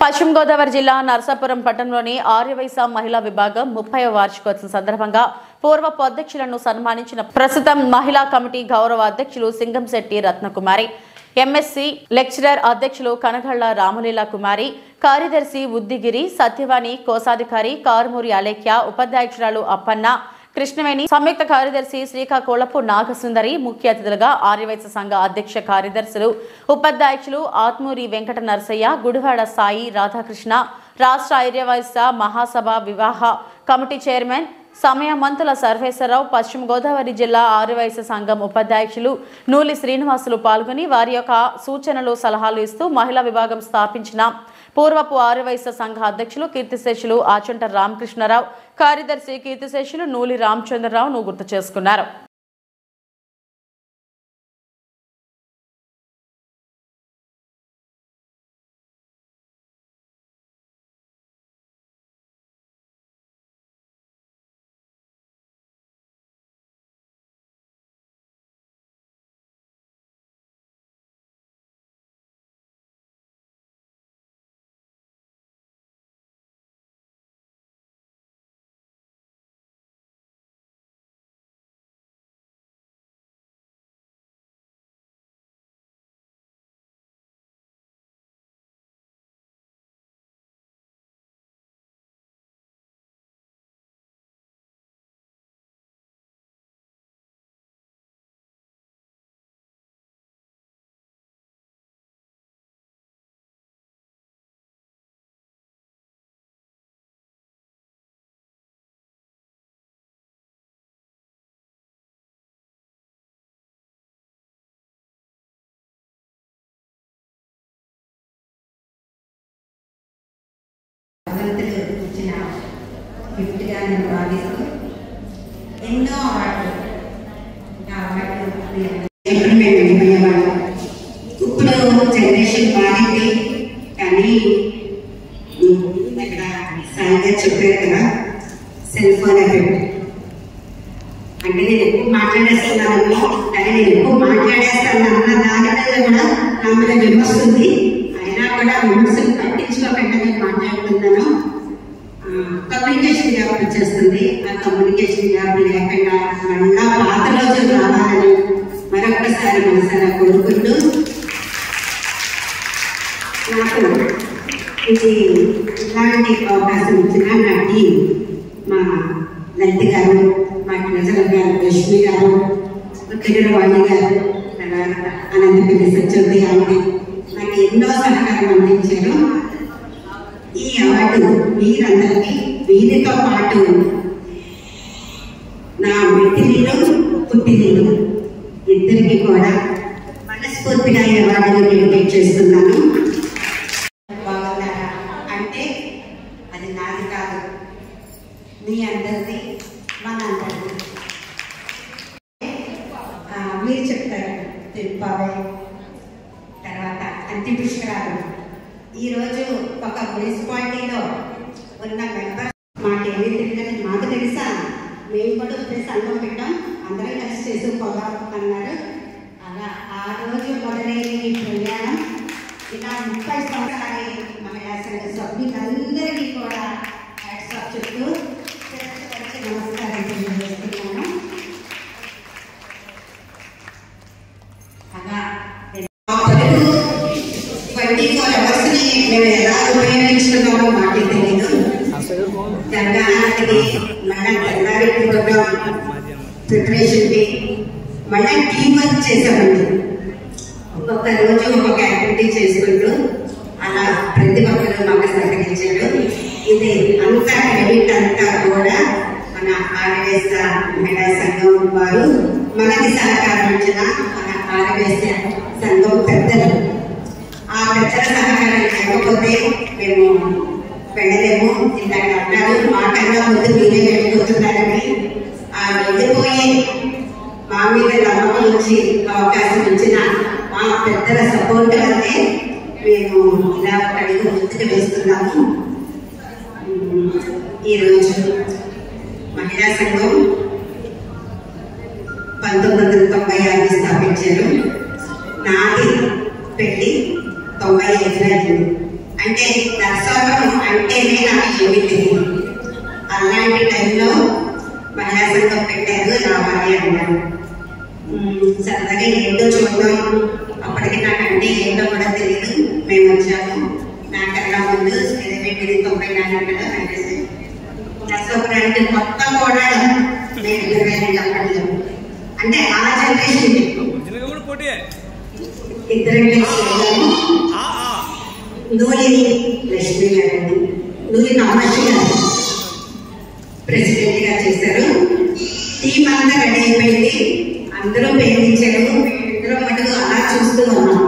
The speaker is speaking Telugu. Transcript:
పశ్చిమ గోదావరి జిల్లా నరసాపురం పట్టణంలోని ఆర్యవైశ్య మహిళా విభాగం 30వ వార్షికోత్సవం సందర్భంగా పూర్వపు అధ్యక్షులను సన్మానించిన ప్రస్తుతం మహిళా కమిటీ గౌరవ అధ్యక్షులు సింగంశెట్టి రత్నకుమారి, ఎంఎస్సి లెక్చరర్ అధ్యక్షులు కనగళ్ల రామలీలా కుమారి, కార్యదర్శి ఉద్దిగిరి సత్యవాణి, కోశాధికారి కారుమూరి అలేఖ్య, ఉపాధ్యక్షురాలు అప్పన్న, కృష్ణవేణి, సంయుక్త కార్యదర్శి శ్రీకాకుళపు నాగసుందరి, ముఖ్య అతిథులుగా ఆర్యవైశ్య సంఘ అధ్యక్ష కార్యదర్శులు, ఉపాధ్యక్షులు ఆత్మూరి వెంకట నరసయ్య, గుడివాడ సాయి రాధాకృష్ణ, రాష్ట్ర ఆర్యవైశ్య మహాసభ వివాహ కమిటీ చైర్మన్ సమయమంతుల సర్వేశ్వరరావు, పశ్చిమ గోదావరి జిల్లా ఆర్యవైశ్య సంఘం ఉపాధ్యక్షులు నూలి శ్రీనివాసులు పాల్గొని వారి యొక్క సూచనలు సలహాలు ఇస్తూ మహిళా విభాగం స్థాపించిన పూర్వపు ఆర్యవైశ్య సంఘ అధ్యక్షులు కీర్తిశేషులు ఆచంట రామకృష్ణరావు, కార్యదర్శి కీర్తిశేషులు నూలి రామచంద్రరావును గుర్తు చేసుకున్నారు. వచ్చిన గిఫ్ట్గా నేను భావిస్తూ ఎన్నో అవార్డులు మేము వెళ్ళిపోయేవాళ్ళం. ఇప్పుడు జనరేషన్ మారింది, కానీ ఇక్కడ సాయిగా చెప్పారు కదా సెల్ ఫోన్ ఎఫెక్ట్ అంటే నేను ఎక్కువ మాట్లాడేస్తున్నాను, కానీ నేను ఎక్కువ మాట్లాడేస్తాను అన్న దానికన్నా కూడా నా మీద విమర్శిస్తుంది. అయినా కూడా విమర్శలు పట్టించుకోకుండా నేను మాట్లాడుతున్నాను. కమ్యూనికేషన్ గ్యాప్ వచ్చేస్తుంది. ఆ కమ్యూనికేషన్ గ్యాప్ లేకుండా మళ్ళా పాత రోజులు రావాలని మరొకసారి మనసారా కోరుకుంటూ, నాకు ఇది ఇలాంటి అవకాశం ఇచ్చిన నా టీం, మా లలిత గారు, మా ట్రెజరర్ గారు లక్ష్మి గారు, తిరువాణి గారు, తర్వాత అనంతపల్లి సత్యోదయ గారు నాకు ఎన్నో సహకారం అందించారు. ఈ అవార్డు మీరందరికీ, వీరితో పాటు నా మెట్టినీళ్ళు పుట్టినీళ్ళు ఇద్దరికి కూడా మనస్ఫూర్తిగా ఈ అవార్డును డెడికేట్ చేస్తున్నాను. బాగున్నారా అంటే అది నాది కాదు, మీ అందరిది, మనందరిది. మీరు చెప్తారు తిరుపావై, తర్వాత అంత్యపుష్కరాలు. ఈరోజు ఒక మున్సిపాలిటీలో ఉన్న మెంబర్స్ మాకేమీ తెలియదు, మాకు తెలుసా, మేము కూడా ఇప్పుడే సంఘం పెట్టాం, అందరం కలిసి చేసుకోవాలి అన్నారు. అలా ఆ రోజు మొదలైన ఈ ప్రయాణం ఇలా 30 సంవత్సరాలు మహిళా సంఘ సభ్యులందరికీ కూడా హ్యాట్సాప్ చెప్తూ నమస్కారం తెలియజేస్తున్నాను. అలా 24 hours మేము ఎలా ఉపయోగించుకున్నామో మాకే తెలియదు. తెలంగాణకి మళ్ళీ తెల్లారి ప్రోగ్రామ్ ప్రిపరేషన్కి మళ్ళీ టీం వర్క్ చేసామండి. ఒక్కొక్క రోజు ఒక్కొక్క యాక్టివిటీ చేసుకుంటూ అలా ప్రతి ఒక్కరు మాకు సహకరించారు. ఇది అంతా క్రెడిట్ అంతా కూడా మన ఆర్యవైశ్య మహిళా సంఘం వారు మనకి సహకారం ఇచ్చిన మన ఆర్యవైశ్య సంఘం పెద్దలు. ఆ పెద్దల సహకారం లేకపోతే మేము వెళ్ళలేము. ఇందాక అన్నారు మాకన్నా ముందు మీరే వెళ్ళిపోతున్నారని. ఆ వెళ్ళిపోయి మా మీద నమ్మకం నుంచి అవకాశం ఇచ్చిన మా పెద్దల సపోర్ట్ వల్లే మేము ఇలా ఒక అడుగు ముందుకు వేస్తున్నాము. ఈరోజు మహిళా సంఘం 1996 స్థాపించారు. నాది పెళ్లి 95 అయింది. అంటే నర్సాపురం అంటేనే నాకు ఏమీ తెలియదు. అలాంటి టైంలో మహిళా సంఘం పెట్టారు, రావాలి అన్నారు. సరదాగా ఏంటో చూద్దాం, అప్పటికి నాకంటే ఏంటో కూడా తెలియదు. మేము వచ్చాము. నాకన్నా ముందు 94 నర్సాపురానికి కొత్త కూడా నేను 22 అప్పట్లో. అంటే ఆ జనరేషన్ ఇద్దరు నూలి లక్ష్మి గారు, నూలి నమ్మశ్రీ గారు ప్రెసిడెంట్ గా చేశారు. టీం అంతా రెడీ అయిపోయింది, అందరూ ప్రేమించారు. ఇద్దరు మటుకు అలా చూస్తూ ఉన్నాం.